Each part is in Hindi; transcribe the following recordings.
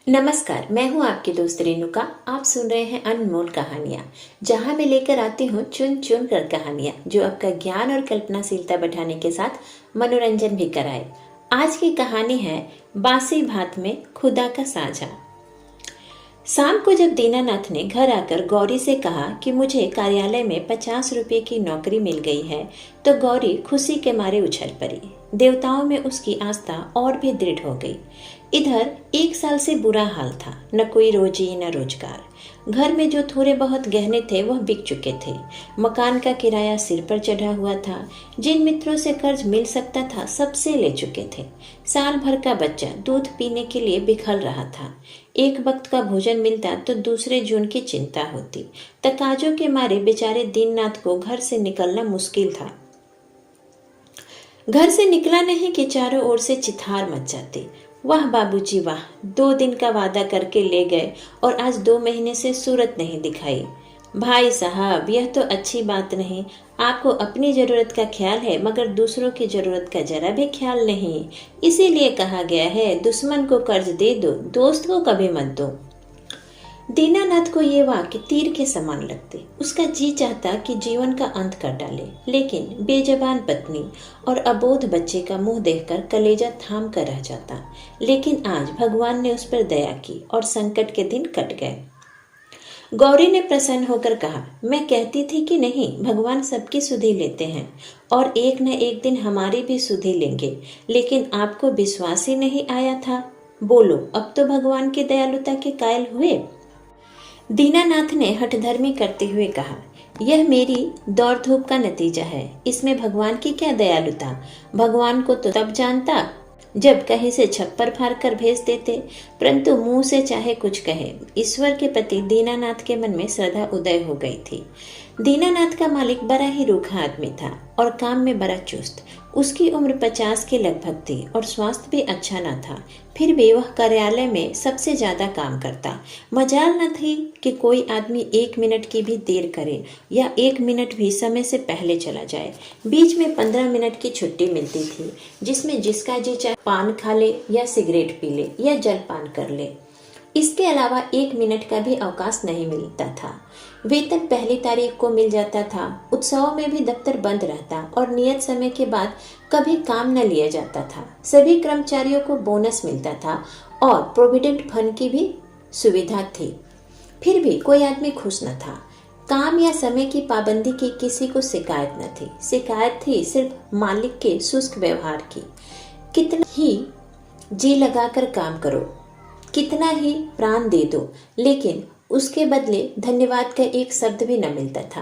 नमस्कार, मैं हूं आपकी दोस्त रेणुका। आप सुन रहे हैं अनमोल कहानियां, जहां मैं लेकर आती हूं चुन चुन कर कहानियां जो आपका ज्ञान और कल्पनाशीलता बढ़ाने के साथ मनोरंजन भी कराए। आज की कहानी है बासी भात में खुदा का साझा। शाम को जब दीनानाथ ने घर आकर गौरी से कहा कि मुझे कार्यालय में 50 रुपये की नौकरी मिल गई है, तो गौरी खुशी के मारे उछल पड़ी। देवताओं में उसकी आस्था और भी दृढ़ हो गई। इधर 1 साल से बुरा हाल था, न कोई रोजी न रोजगार। घर में जो थोड़े बहुत गहने थे वह बिक चुके थे। मकान का किराया सिर पर चढ़ा हुआ था। जिन मित्रों से कर्ज मिल सकता था सबसे ले चुके थे। साल भर का बच्चा दूध पीने के लिए बिखल रहा था। एक वक्त का भोजन मिलता तो दूसरे जून की चिंता होती। तकाजों के मारे बेचारे दीननाथ को घर से निकलना मुश्किल था। घर से निकला नहीं कि चारों ओर से चित्कार मच जाती। वाह बाबूजी वाह, 2 दिन का वादा करके ले गए और आज 2 महीने से सूरत नहीं दिखाई। भाई साहब, यह तो अच्छी बात नहीं। आपको अपनी जरूरत का ख्याल है मगर दूसरों की जरूरत का जरा भी ख्याल नहीं। इसीलिए कहा गया है, दुश्मन को कर्ज दे दो, दोस्त को कभी मत दो। दीनानाथ को ये वाक्य तीर के समान लगते। उसका जी चाहता कि जीवन का अंत कर डाले, लेकिन बेजबान पत्नी और अबोध बच्चे का मुंह देखकर कलेजा थाम कर रह जाता। लेकिन आज भगवान ने उस पर दया की और संकट के दिन कट गए। गौरी ने प्रसन्न होकर कहा, मैं कहती थी कि नहीं, भगवान सबकी सुधि लेते हैं और एक न एक दिन हमारी भी सुधि लेंगे, लेकिन आपको विश्वास ही नहीं आया था। बोलो, अब तो भगवान की दयालुता के कायल हुए। दीनानाथ ने हठधर्मी करते हुए कहा, यह मेरी दौड़ धूप का नतीजा है। इसमें भगवान की क्या दयालुता। भगवान को तो तब जानता जब कहीं से छप्पर फाड़ कर भेज देते, परंतु मुंह से चाहे कुछ कहे, ईश्वर के प्रति दीनानाथ के मन में श्रद्धा उदय हो गई थी। दीनानाथ का मालिक बड़ा ही रूखा आदमी था और काम में बड़ा चुस्त। उसकी उम्र 50 के लगभग थी और स्वास्थ्य भी अच्छा न था। फिर भी वह कार्यालय में सबसे ज्यादा काम करता। मजाल न थी कि कोई आदमी 1 मिनट की भी देर करे या 1 मिनट भी समय से पहले चला जाए। बीच में 15 मिनट की छुट्टी मिलती थी, जिसमें जिसका जी चाहे पान खा ले या सिगरेट पी ले या जलपान कर ले। इसके अलावा 1 मिनट का भी अवकाश नहीं मिलता था। वेतन पहली तारीख को मिल जाता था। उत्सवों में भी दफ्तर बंद रहता और नियत समय के बाद कभी काम न लिया जाता था। सभी कर्मचारियों को बोनस मिलता था और प्रोविडेंट फंड की भी सुविधा थी। फिर भी कोई आदमी खुश न था। काम या समय की पाबंदी की किसी को शिकायत न थी। शिकायत थी सिर्फ मालिक के शुष्क व्यवहार की। कितना ही जी लगाकर काम करो, कितना ही प्राण दे दो, लेकिन उसके बदले धन्यवाद का एक शब्द भी न मिलता था।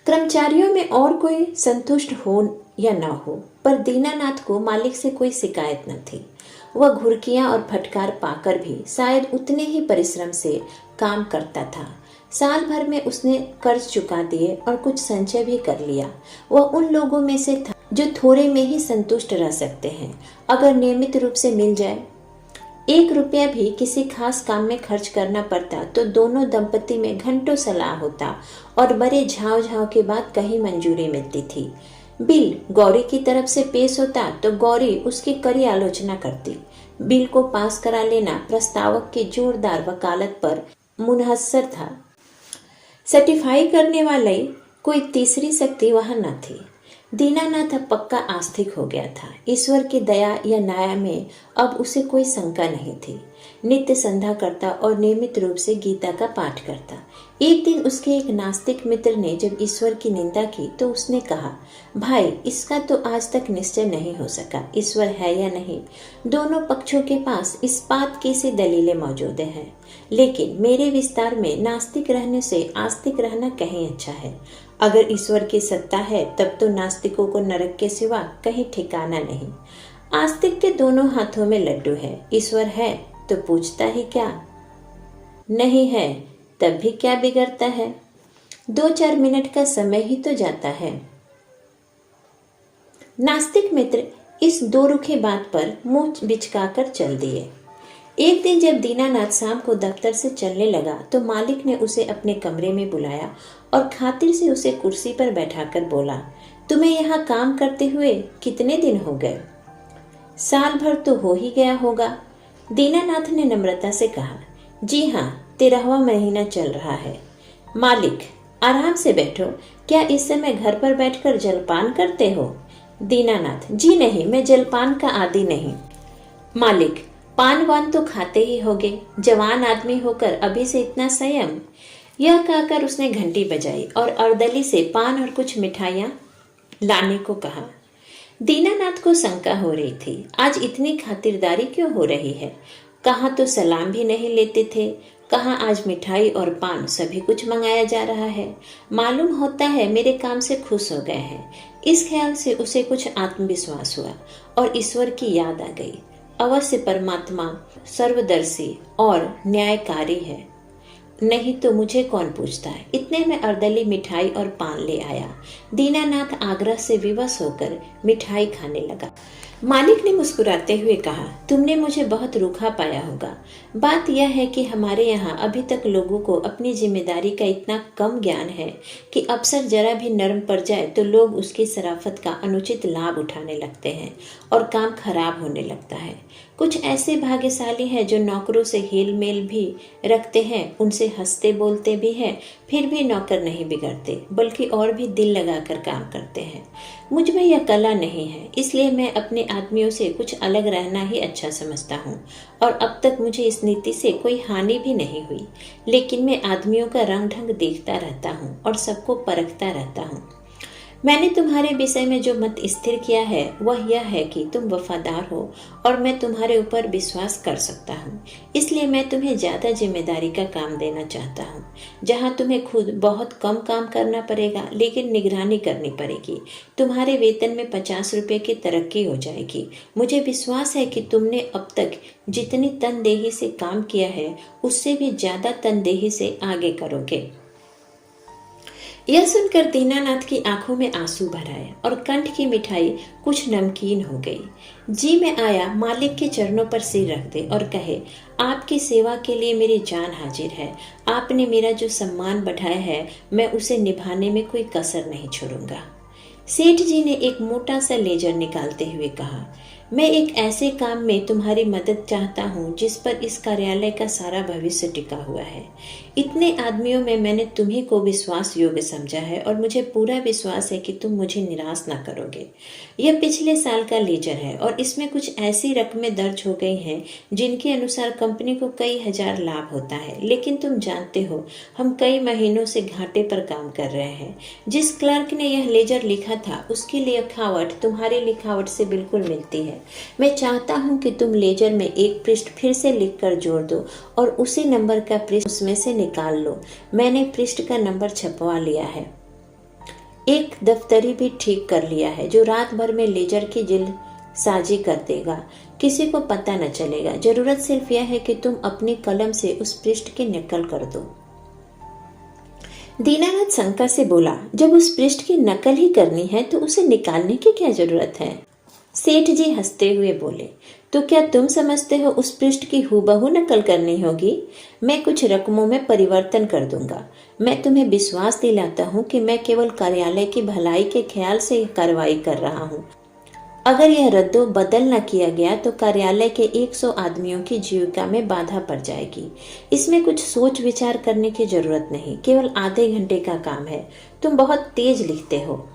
कर्मचारियों में और कोई संतुष्ट हो या न हो, पर दीनानाथ को मालिक से कोई शिकायत न थी। वह घुर्कियां और फटकार पाकर भी शायद उतने ही परिश्रम से काम करता था। साल भर में उसने कर्ज चुका दिए और कुछ संचय भी कर लिया। वह उन लोगों में से था जो थोड़े में ही संतुष्ट रह सकते हैं, अगर नियमित रूप से मिल जाए। 1 रुपया भी किसी खास काम में खर्च करना पड़ता तो दोनों दंपति में घंटों सलाह होता और बड़े झाव झाव के बाद कहीं मंजूरी मिलती थी। बिल गौरी की तरफ से पेश होता तो गौरी उसकी कड़ी आलोचना करती। बिल को पास करा लेना प्रस्तावक की जोरदार वकालत पर मुनहसर था। सर्टिफाई करने वाले कोई तीसरी शक्ति वहां न थी। दीनानाथ अब पक्का आस्तिक हो गया था। ईश्वर की दया या न्याय में अब उसे कोई शंका नहीं थी। नित्य संध्या करता और नियमित रूप से गीता का पाठ करता। एक दिन उसके एक नास्तिक मित्र ने जब ईश्वर की निंदा की तो उसने कहा, भाई, इसका तो आज तक निश्चय नहीं हो सका ईश्वर है या नहीं। दोनों पक्षों के पास इस्पात की सी दलीलें मौजूद हैं, लेकिन मेरे विस्तार में नास्तिक रहने से आस्तिक रहना कहीं अच्छा है। अगर ईश्वर की सत्ता है तब तो नास्तिकों को नरक के सिवा कहीं ठिकाना नहीं। आस्तिक के दोनों हाथों में लड्डू है। ईश्वर है तो पूछता ही क्या, नहीं है तब भी क्या बिगड़ता है। 2-4 मिनट का समय ही तो जाता है। नास्तिक मित्र इस दो रुखे बात पर मुंह बिचकाकर चल दिए। एक दिन जब दीनानाथ शाम को दफ्तर से चलने लगा तो मालिक ने उसे अपने कमरे में बुलाया और खातिर से उसे कुर्सी पर बैठाकर बोला, तुम्हें यहाँ काम करते हुए कितने दिन हो गए? साल भर तो हो ही गया होगा। दीनानाथ ने नम्रता से कहा, जी हाँ, 13वां महीना चल रहा है। मालिक, आराम से बैठो। क्या इस समय घर पर बैठकर जलपान करते हो? दीनानाथ, जी नहीं, मैं जलपान का आदी नहीं। मालिक, पान वान तो खाते ही होगे, जवान आदमी होकर अभी से इतना संयम। यह कहकर उसने घंटी बजाई और अर्दली से पान और कुछ मिठाइयां लाने को कहा। दीनानाथ को शंका हो रही थी, आज इतनी खातिरदारी क्यों हो रही है? कहाँ तो सलाम भी नहीं लेते थे, कहाँ आज मिठाई और पान सभी कुछ मंगाया जा रहा है। मालूम होता है मेरे काम से खुश हो गए हैं। इस ख्याल से उसे कुछ आत्मविश्वास हुआ और ईश्वर की याद आ गई। अवश्य परमात्मा सर्वदर्शी और न्यायकारी है, नहीं तो मुझे कौन पूछता है। इतने में अर्दली मिठाई और पान ले आया। दीनानाथ आग्रह से विवश होकर मिठाई खाने लगा। मालिक ने मुस्कुराते हुए कहा, तुमने मुझे बहुत रूखा पाया होगा। बात यह है कि हमारे यहाँ अभी तक लोगों को अपनी जिम्मेदारी का इतना कम ज्ञान है कि अफसर जरा भी नर्म पड़ जाए तो लोग उसकी शराफत का अनुचित लाभ उठाने लगते हैं और काम खराब होने लगता है। कुछ ऐसे भाग्यशाली हैं जो नौकरों से हेल मेल भी रखते हैं, उनसे हंसते बोलते भी हैं, फिर भी नौकर नहीं बिगड़ते, बल्कि और भी दिल लगाकर काम करते हैं। मुझ में यह कला नहीं है, इसलिए मैं अपने आदमियों से कुछ अलग रहना ही अच्छा समझता हूँ और अब तक मुझे इस नीति से कोई हानि भी नहीं हुई। लेकिन मैं आदमियों का रंग ढंग देखता रहता हूँ और सबको परखता रहता हूँ। मैंने तुम्हारे विषय में जो मत स्थिर किया है वह यह है कि तुम वफादार हो और मैं तुम्हारे ऊपर विश्वास कर सकता हूँ। इसलिए मैं तुम्हें ज्यादा जिम्मेदारी का काम देना चाहता हूँ, जहाँ तुम्हें खुद बहुत कम काम करना पड़ेगा लेकिन निगरानी करनी पड़ेगी। तुम्हारे वेतन में 50 रुपये की तरक्की हो जाएगी। मुझे विश्वास है कि तुमने अब तक जितनी तनदेही से काम किया है उससे भी ज्यादा तनदेही से आगे करोगे। यह सुनकर दीनानाथ की आंखों में आंसू भर आए और कंठ की मिठाई कुछ नमकीन हो गई। जी में आया मालिक के चरणों पर सिर रख दे और कहे, आपकी सेवा के लिए मेरी जान हाजिर है। आपने मेरा जो सम्मान बढ़ाया है मैं उसे निभाने में कोई कसर नहीं छोड़ूंगा। सेठ जी ने एक मोटा सा लेजर निकालते हुए कहा, मैं एक ऐसे काम में तुम्हारी मदद चाहता हूँ जिस पर इस कार्यालय का सारा भविष्य टिका हुआ है। इतने आदमियों में मैंने तुम्ही को विश्वास योग्य समझा है और मुझे पूरा विश्वास है कि तुम मुझे निराश न करोगे। यह पिछले साल का लेजर है और इसमें कुछ ऐसी रकमें दर्ज हो गई हैं जिनके अनुसार कंपनी को कई हजार लाभ होता है, लेकिन तुम जानते हो हम कई महीनों से घाटे पर काम कर रहे हैं। जिस क्लर्क ने यह लेजर लिखा था उसकी लिखावट तुम्हारी लिखावट से बिल्कुल मिलती है। मैं चाहता हूं कि तुम लेजर में एक पृष्ठ फिर से लिखकर जोड़ दो और उसी नंबर का पृष्ठ उसमें से निकाल लो। मैंने पृष्ठ का नंबर छपवा लिया है, एक दफ्तरी भी ठीक कर लिया है जो रात भर में लेजर की जिल्द साजी कर देगा। किसी को पता न चलेगा। जरूरत सिर्फ यह है कि तुम अपनी कलम से उस पृष्ठ की नकल कर दो। दीनानाथ शंका से बोला, जब उस पृष्ठ की नकल ही करनी है तो उसे निकालने की क्या जरूरत है? सेठ जी हंसते हुए बोले, तो क्या तुम समझते हो उस पृष्ठ की हूबहू नकल करनी होगी? मैं कुछ रकमों में परिवर्तन कर दूंगा। मैं तुम्हें विश्वास दिलाता हूँ कि मैं केवल कार्यालय की भलाई के ख्याल से कार्रवाई कर रहा हूँ। अगर यह रद्दो बदल न किया गया तो कार्यालय के 100 आदमियों की जीविका में बाधा पड़ जाएगी। इसमें कुछ सोच विचार करने की जरूरत नहीं, केवल आधे घंटे का काम है। तुम बहुत तेज लिखते हो।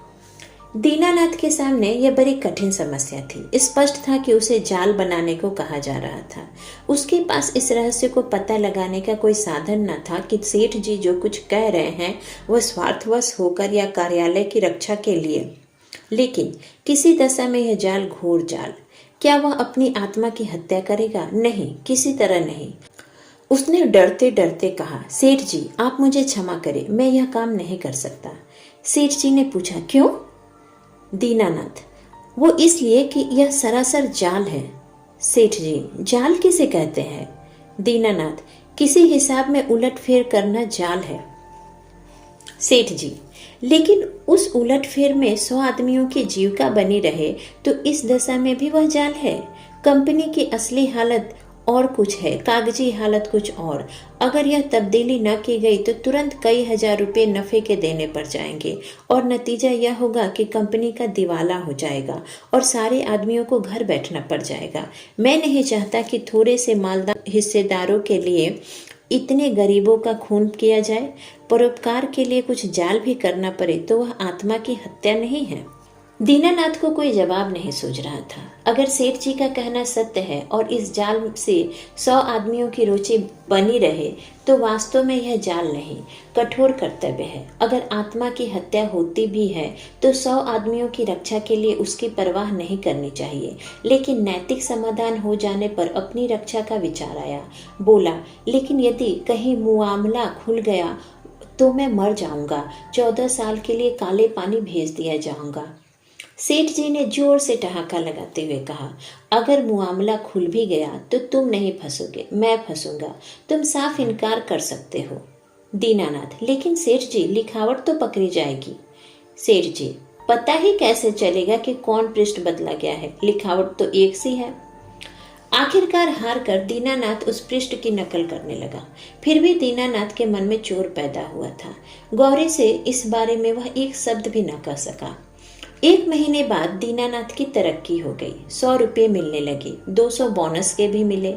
दीनानाथ के सामने यह बड़ी कठिन समस्या थी। स्पष्ट था कि उसे जाल बनाने को कहा जा रहा था। उसके पास इस रहस्य को पता लगाने का कोई साधन न था कि सेठ जी जो कुछ कह रहे हैं वह स्वार्थवश होकर या कार्यालय की रक्षा के लिए, लेकिन किसी दशा में यह जाल घोर जाल। क्या वह अपनी आत्मा की हत्या करेगा? नहीं, किसी तरह नहीं। उसने डरते डरते कहा, सेठ जी आप मुझे क्षमा करें, मैं यह काम नहीं कर सकता। सेठ जी ने पूछा, क्यों? दीनानाथ, वो इसलिए कि यह सरासर जाल है। सेठ जी, जाल किसे कहते हैं? दीनानाथ, किसी हिसाब में उलटफेर करना जाल है। सेठ जी, लेकिन उस उलटफेर में 100 आदमियों की जीविका बनी रहे तो इस दशा में भी वह जाल है। कंपनी की असली हालत और कुछ है, कागजी हालत कुछ और। अगर यह तब्दीली न की गई तो तुरंत कई हजार रुपए नफे के देने पड़ जाएंगे और नतीजा यह होगा कि कंपनी का दिवाला हो जाएगा और सारे आदमियों को घर बैठना पड़ जाएगा। मैं नहीं चाहता कि थोड़े से मालदार हिस्सेदारों के लिए इतने गरीबों का खून किया जाए। परोपकार के लिए कुछ जाल भी करना पड़े तो वह आत्मा की हत्या नहीं है। दीनानाथ को कोई जवाब नहीं सूझ रहा था। अगर सेठ जी का कहना सत्य है और इस जाल से 100 आदमियों की रुचि बनी रहे तो वास्तव में यह जाल नहीं, कठोर कर्तव्य है। अगर आत्मा की हत्या होती भी है तो 100 आदमियों की रक्षा के लिए उसकी परवाह नहीं करनी चाहिए। लेकिन नैतिक समाधान हो जाने पर अपनी रक्षा का विचार आया। बोला, लेकिन यदि कहीं मुआमला खुल गया तो मैं मर जाऊंगा। 14 साल के लिए काले पानी भेज दिया जाऊंगा। सेठ जी ने जोर से ठहाका लगाते हुए कहा, अगर मुआमला खुल भी गया तो तुम नहीं फंसोगे, मैं फंसूंगा। तुम साफ इनकार कर सकते हो। दीनानाथ, लेकिन सेठ जी लिखावट तो पकड़ी जाएगी। सेठ जी, पता ही कैसे चलेगा कि कौन पृष्ठ बदला गया है? लिखावट तो एक सी है। आखिरकार हार कर दीनानाथ उस पृष्ठ की नकल करने लगा। फिर भी दीनानाथ के मन में चोर पैदा हुआ था। गौरी से इस बारे में वह एक शब्द भी न कह सका। 1 महीने बाद दीनानाथ की तरक्की हो गई। 100 रुपये मिलने लगे, 200 बोनस के भी मिले।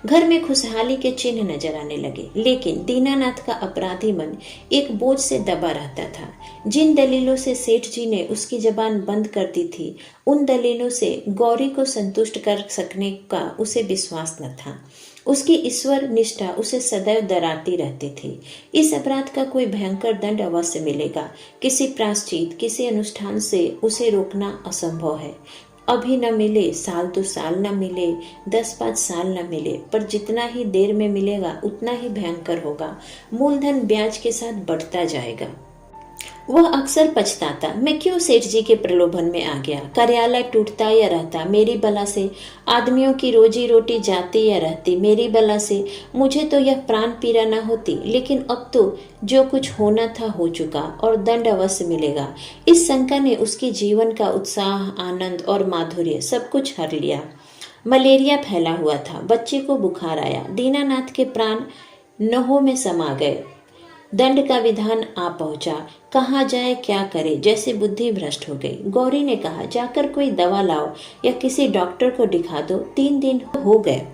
घर में खुशहाली के चिन्ह नजर आने लगे। लेकिन दीनानाथ का अपराधी मन एक बोझ से दबा रहता था। जिन दलीलों से सेठ जी ने उसकी जबान बंद कर दी थी, उन दलीलों से गौरी को संतुष्ट कर सकने का उसे विश्वास न था। उसकी ईश्वर निष्ठा उसे सदैव डराती रहती थी। इस अपराध का कोई भयंकर दंड अवश्य मिलेगा। किसी प्रायश्चित, किसी अनुष्ठान से उसे रोकना असंभव है। अभी न मिले, साल 2 साल न मिले, 10-5 साल न मिले, पर जितना ही देर में मिलेगा उतना ही भयंकर होगा। मूलधन ब्याज के साथ बढ़ता जाएगा। वह अक्सर पछताता, मैं क्यों सेठ जी के प्रलोभन में आ गया। कार्यालय टूटता या रहता मेरी बला से, आदमियों की रोजी रोटी जाती या रहती मेरी बला से। मुझे तो यह प्राण पीड़ा न होती, लेकिन अब तो जो कुछ होना था हो चुका और दंड अवश्य मिलेगा। इस शंका ने उसके जीवन का उत्साह, आनंद और माधुर्य सब कुछ हर लिया। मलेरिया फैला हुआ था, बच्चे को बुखार आया। दीनानाथ के प्राण नहों में समा गए। दंड का विधान आ पहुंचा। कहाँ जाए, क्या करे, जैसे बुद्धि भ्रष्ट हो गई। गौरी ने कहा, जाकर कोई दवा लाओ या किसी डॉक्टर को दिखा दो। 3 दिन हो गए।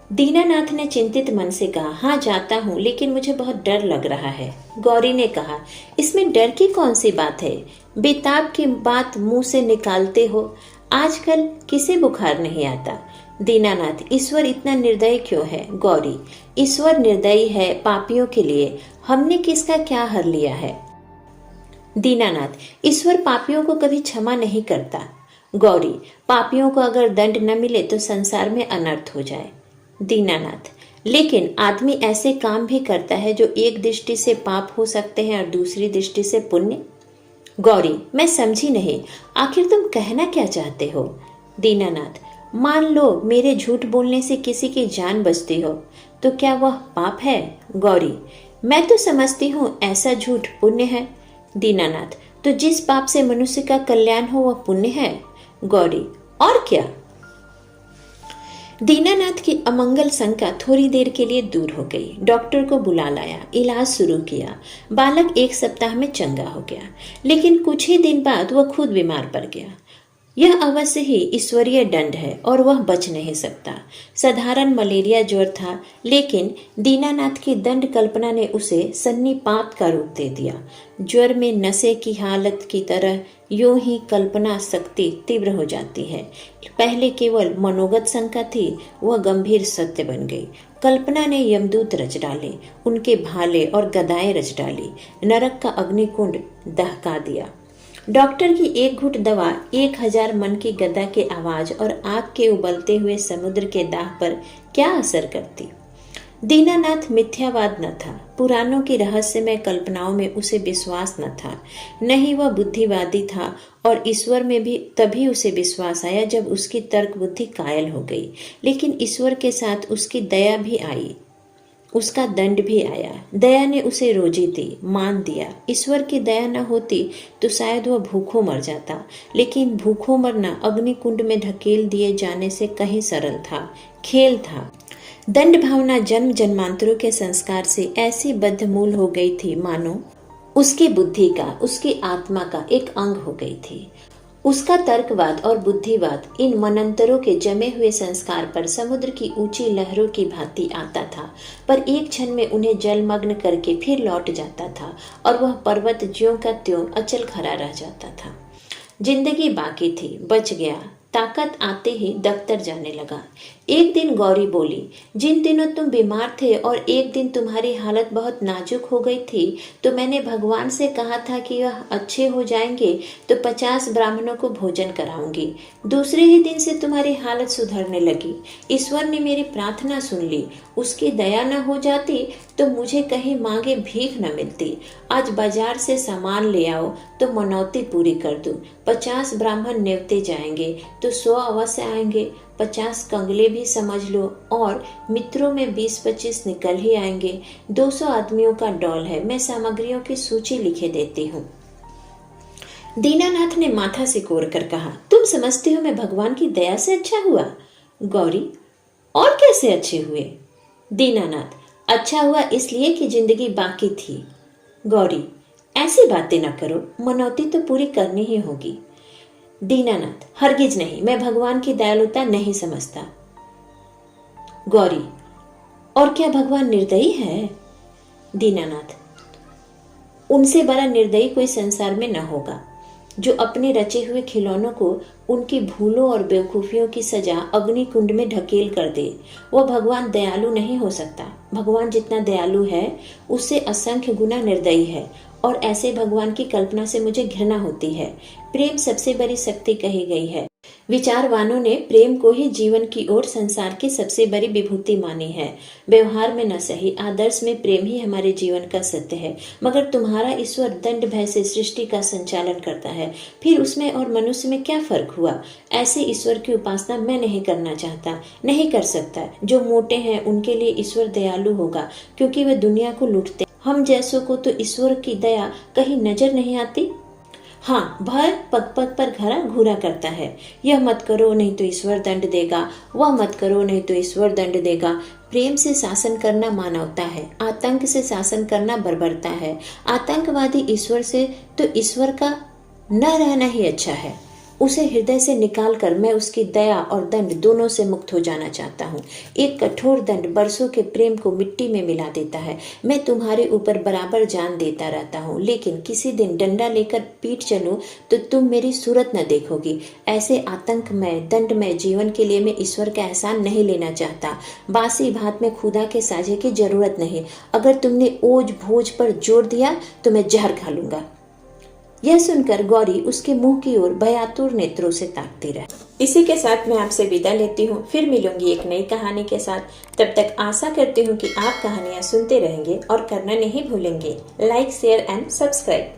दीनानाथ ने चिंतित मन से कहा, हाँ जाता हूँ, लेकिन मुझे बहुत डर लग रहा है। गौरी ने कहा, इसमें डर की कौन सी बात है? बेताब की बात मुंह से निकालते हो। आजकल किसे बुखार नहीं आता। दीनानाथ, ईश्वर इतना निर्दयी क्यों है? गौरी, ईश्वर निर्दयी है पापियों के लिए। हमने किसका क्या हर लिया है? दीनानाथ, ईश्वर पापियों को कभी क्षमा नहीं करता। गौरी, पापियों को अगर दंड न मिले तो संसार में अनर्थ हो जाए। दीनानाथ, लेकिन आदमी ऐसे काम भी करता है जो एक दृष्टि से पाप हो सकते हैं और दूसरी दृष्टि से पुण्य। गौरी, मैं समझी नहीं, आखिर तुम कहना क्या चाहते हो? दीनानाथ, मान लो मेरे झूठ बोलने से किसी की जान बचती हो तो क्या वह पाप है? गौरी, मैं तो समझती हूँ ऐसा झूठ पुण्य है। दीनानाथ, तो जिस पाप से मनुष्य का कल्याण हो वह पुण्य है। गौरी, और क्या? दीनानाथ की अमंगल शंका थोड़ी देर के लिए दूर हो गई। डॉक्टर को बुला लाया, इलाज शुरू किया। बालक 1 सप्ताह में चंगा हो गया, लेकिन कुछ ही दिन बाद वह खुद बीमार पड़ गया। यह अवश्य ही ईश्वरीय दंड है और वह बच नहीं सकता। साधारण मलेरिया ज्वर था, लेकिन दीनानाथ की दंड कल्पना ने उसे सन्निपात का रूप दे दिया। ज्वर में नशे की हालत की तरह यूं ही कल्पना शक्ति तीव्र हो जाती है। पहले केवल मनोगत शंका थी, वह गंभीर सत्य बन गई। कल्पना ने यमदूत रच डाले, उनके भाले और गदाएं रच डाली, नरक का अग्निकुंड दहका दिया। डॉक्टर की एक घुट दवा 1000 मन की गदा के आवाज और आग के उबलते हुए समुद्र के दाह पर क्या असर करती? दीनानाथ मिथ्यावाद न था। पुराणों की रहस्यमय कल्पनाओं में उसे विश्वास न था। न ही वह बुद्धिवादी था, और ईश्वर में भी तभी उसे विश्वास आया जब उसकी तर्क बुद्धि कायल हो गई। लेकिन ईश्वर के साथ उसकी दया भी आई। उसका दंड भी आया। दया ने उसे रोजी दी, मान दिया। ईश्वर की दया न होती तो शायद वह भूखों मर जाता, लेकिन भूखों मरना अग्निकुंड में ढकेल दिए जाने से कहीं सरल था, खेल था। दंड भावना जन्म जन्मांतरों के संस्कार से ऐसी बद्धमूल हो गई थी मानो उसकी बुद्धि का, उसकी आत्मा का एक अंग हो गई थी। उसका तर्कवाद और बुद्धिवाद इन मनंतरों के जमे हुए संस्कार पर समुद्र की ऊंची लहरों की भांति आता था, पर एक क्षण में उन्हें जलमग्न करके फिर लौट जाता था और वह पर्वत ज्यों का त्यों अचल खड़ा रह जाता था। जिंदगी बाकी थी, बच गया। ताकत आते ही दफ्तर जाने लगा। एक दिन गौरी बोली, जिन दिनों तुम बीमार थे और एक दिन तुम्हारी हालत बहुत नाजुक हो गई थी तो मैंने भगवान से कहा था कि वह अच्छे हो जाएंगे तो 50 ब्राह्मणों को भोजन कराऊंगी। दूसरे ही दिन से तुम्हारी हालत सुधरने लगी। ईश्वर ने मेरी प्रार्थना सुन ली। उसकी दया न हो जाती तो मुझे कहीं मांगे भीख न मिलती। आज बाजार से सामान ले आओ तो मनौती पूरी कर दूं। 50 ब्राह्मण नेवते जाएंगे तो 100 अवश्य आएंगे। 50 कंगले भी समझ लो और मित्रों में 20-25 निकल ही आएंगे। 200 आदमियों का डॉल है। मैं सामग्रियों की सूची लिखे देती हूँ। दीनानाथ ने माथा सिकोड़ कर कहा, तुम समझती हो मैं भगवान की दया से अच्छा हुआ? गौरी, और कैसे अच्छे हुए? दीनानाथ, अच्छा हुआ इसलिए कि जिंदगी बाकी थी। गौरी, ऐसी बातें न करो, मनौती तो पूरी करनी ही होगी। दीनानाथ, हरगिज नहीं, मैं भगवान की दयालुता नहीं समझता। गौरी, और क्या भगवान निर्दयी है? दीनानाथ, उनसे बड़ा निर्दयी कोई संसार में न होगा, जो अपने रचे हुए खिलौनों को उनकी भूलों और बेवकूफियों की सजा अग्नि कुंड में ढकेल कर दे। वह भगवान दयालु नहीं हो सकता। भगवान जितना दयालु है उससे असंख्य गुना निर्दयी है, और ऐसे भगवान की कल्पना से मुझे घृणा होती है। प्रेम सबसे बड़ी शक्ति कही गई है। विचारवानों ने प्रेम को ही जीवन की ओर संसार की सबसे बड़ी विभूति मानी है। व्यवहार में न सही, आदर्श में प्रेम ही हमारे जीवन का सत्य है। मगर तुम्हारा ईश्वर दंड भय से सृष्टि का संचालन करता है, फिर उसमें और मनुष्य में क्या फर्क हुआ? ऐसे ईश्वर की उपासना मैं नहीं करना चाहता, नहीं कर सकता। जो मोटे हैं उनके लिए ईश्वर दयालु होगा, क्योंकि वे दुनिया को लूटते। हम जैसों को तो ईश्वर की दया कहीं नजर नहीं आती। हाँ, भय पग पग पर घरा घूरा करता है। यह मत करो नहीं तो ईश्वर दंड देगा, वह मत करो नहीं तो ईश्वर दंड देगा। प्रेम से शासन करना मानवता है, आतंक से शासन करना बर्बरता है। आतंकवादी ईश्वर से तो ईश्वर का न रहना ही अच्छा है। उसे हृदय से निकालकर मैं उसकी दया और दंड दोनों से मुक्त हो जाना चाहता हूँ। एक कठोर दंड बरसों के प्रेम को मिट्टी में मिला देता है। मैं तुम्हारे ऊपर बराबर जान देता रहता हूँ, लेकिन किसी दिन डंडा लेकर पीट चलूं तो तुम मेरी सूरत न देखोगी। ऐसे आतंकमय दंडमय जीवन के लिए मैं ईश्वर का एहसान नहीं लेना चाहता। बासी भात में खुदा के साझे की जरूरत नहीं। अगर तुमने ओझ भोज पर जोर दिया तो मैं जहर खा लूंगा। यह सुनकर गौरी उसके मुंह की ओर भयातुर नेत्रों से ताकती रही। इसी के साथ मैं आपसे विदा लेती हूँ। फिर मिलूंगी एक नई कहानी के साथ। तब तक आशा करती हूँ कि आप कहानियाँ सुनते रहेंगे और करना नहीं भूलेंगे लाइक, शेयर एंड सब्सक्राइब।